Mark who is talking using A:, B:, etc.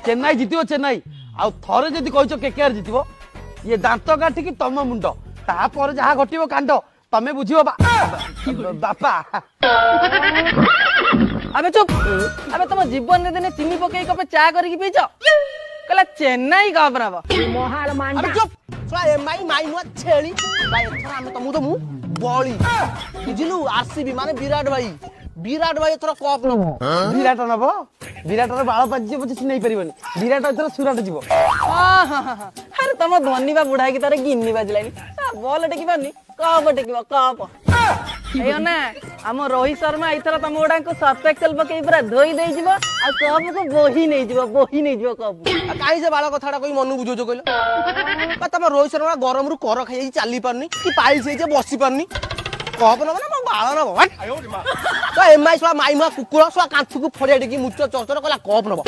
A: चेन्नई जितिबो चेन्नई आ थरे जदि कहचो केकेआर जितिबो ये दांत काटिकी तम मुंड तापर जहा घटिबो कांड तमे बुझिबो बापा
B: अबे चुप अबे तुम जीवन रे दिने चीनी पकई कपे चा करके पीछ कहला चेन्नई का बराबर
C: मोहाल
D: अबे
C: मांडा
D: चुप सोला एमआई माई नुआ छेली भाई एथरा हम तमु तो मु बळी बुझिलु आरसीबी माने विराट भाई एथरा कप नबो
A: विराट नबो विराट रे बाळ पाजी पछे नै परिबनी विराट एथरा सुराट जीवो
B: अरे तुम धोनी बा बुढ़ा की तारे गिन्नी बाजलानी बॉल टेकी पानी कप टेकीबो कप एयो ना हम रोहित शर्मा इथरा तुम गोडा को सर्फ एक्सेल पकई पूरा धोई देई जीवो आ कप को बोही नै जीवो कप
D: काई से बाळ कथाडा कोई मनु बुझो कहलो बा तम रोहित शर्मा गरम रु कर खाई चाली पारनी कि पाइल से जे बसी पारनी कप न माने बाळ न तो एमआई सोला माई नुआ कुकुर सोला कांथु को फड़िया डेकी मुच चरचर कहला कप नबो